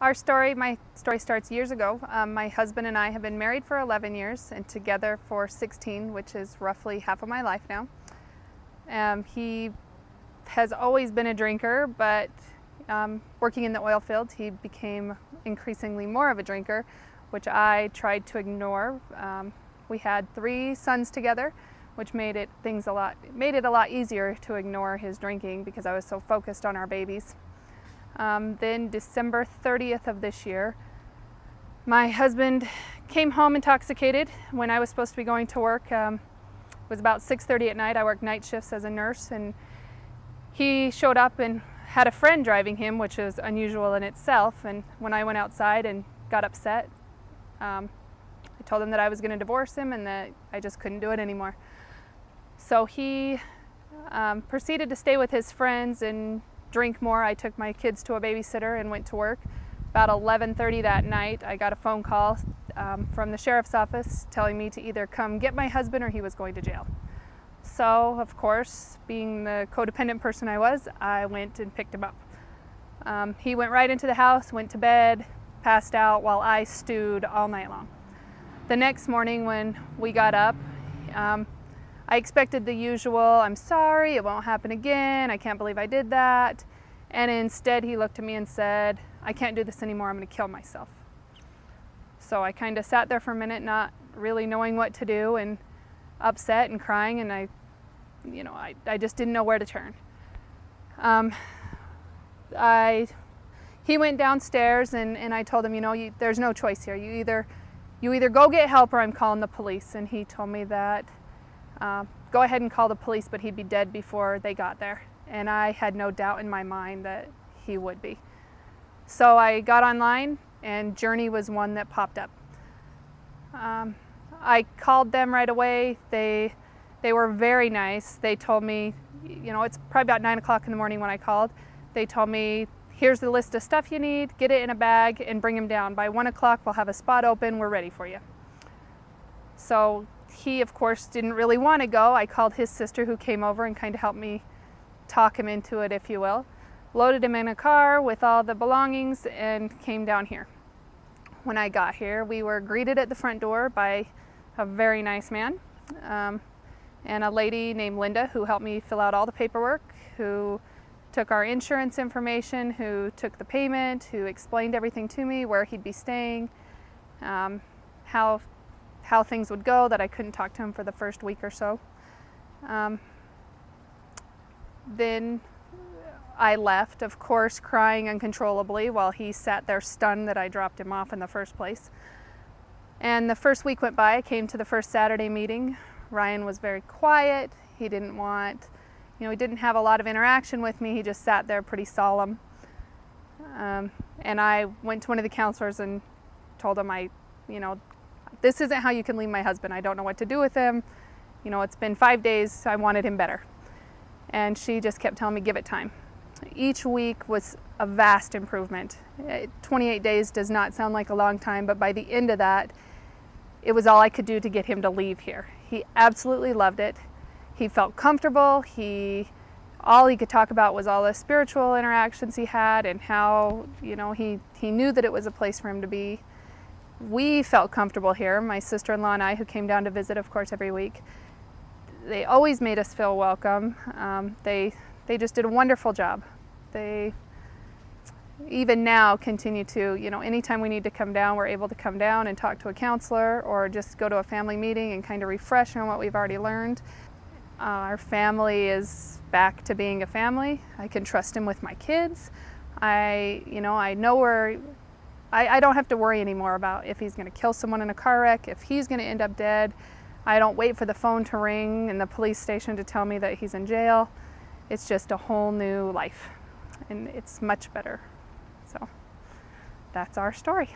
My story starts years ago. My husband and I have been married for 11 years and together for 16, which is roughly half of my life now. He has always been a drinker, but working in the oil field, he became increasingly more of a drinker, which I tried to ignore. We had 3 sons together, which made it a lot easier to ignore his drinking because I was so focused on our babies. Then December 30th of this year, my husband came home intoxicated when I was supposed to be going to work. It was about 6:30 at night. I worked night shifts as a nurse, and he showed up and had a friend driving him, which is unusual in itself. And when I went outside and got upset, I told him that I was going to divorce him and that I just couldn't do it anymore. So he proceeded to stay with his friends and drink more. I took my kids to a babysitter and went to work. About 11:30 that night, I got a phone call from the sheriff's office telling me to either come get my husband or he was going to jail. So, of course, being the codependent person I was, I went and picked him up. He went right into the house, went to bed, passed out while I stewed all night long. The next morning when we got up, I expected the usual, "I'm sorry, it won't happen again, I can't believe I did that." And instead he looked at me and said, "I can't do this anymore, I'm going to kill myself." So I kind of sat there for a minute not really knowing what to do and upset and crying, and I just didn't know where to turn. He went downstairs and I told him, there's no choice here. You either go get help or I'm calling the police. And he told me that go ahead and call the police, but he'd be dead before they got there. And I had no doubt in my mind that he would be. So I got online and Journey was one that popped up. I called them right away. They were very nice. They told me, it's probably about 9 o'clock in the morning when I called. They told me, "Here's the list of stuff you need, get it in a bag and bring him down. By 1 o'clock we'll have a spot open, we're ready for you." So he, of course, didn't really want to go. I called his sister who came over and kind of helped me talk him into it, if you will. Loaded him in a car with all the belongings and came down here. When I got here, we were greeted at the front door by a very nice man and a lady named Linda who helped me fill out all the paperwork, who took our insurance information, who took the payment, who explained everything to me, where he'd be staying, how things would go, that I couldn't talk to him for the first week or so. Then I left, of course, crying uncontrollably while he sat there stunned that I dropped him off in the first place. And the first week went by. I came to the first Saturday meeting. Ryan was very quiet. He didn't have a lot of interaction with me. He just sat there pretty solemn. And I went to one of the counselors and told him, this isn't how you can leave my husband. I don't know what to do with him. It's been 5 days. I wanted him better. And she just kept telling me, give it time. Each week was a vast improvement. 28 days does not sound like a long time, but by the end of that, it was all I could do to get him to leave here. He absolutely loved it. He felt comfortable. All he could talk about was all the spiritual interactions he had and how, he knew that it was a place for him to be. We felt comfortable here. My sister-in-law and I, who came down to visit, of course, every week, they always made us feel welcome. They just did a wonderful job. They even now continue to, anytime we need to come down, we're able to come down and talk to a counselor or just go to a family meeting and kind of refresh on what we've already learned. Our family is back to being a family. I can trust him with my kids. I don't have to worry anymore about if he's going to kill someone in a car wreck, if he's going to end up dead. I don't wait for the phone to ring in the police station to tell me that he's in jail. It's just a whole new life, and it's much better. So that's our story.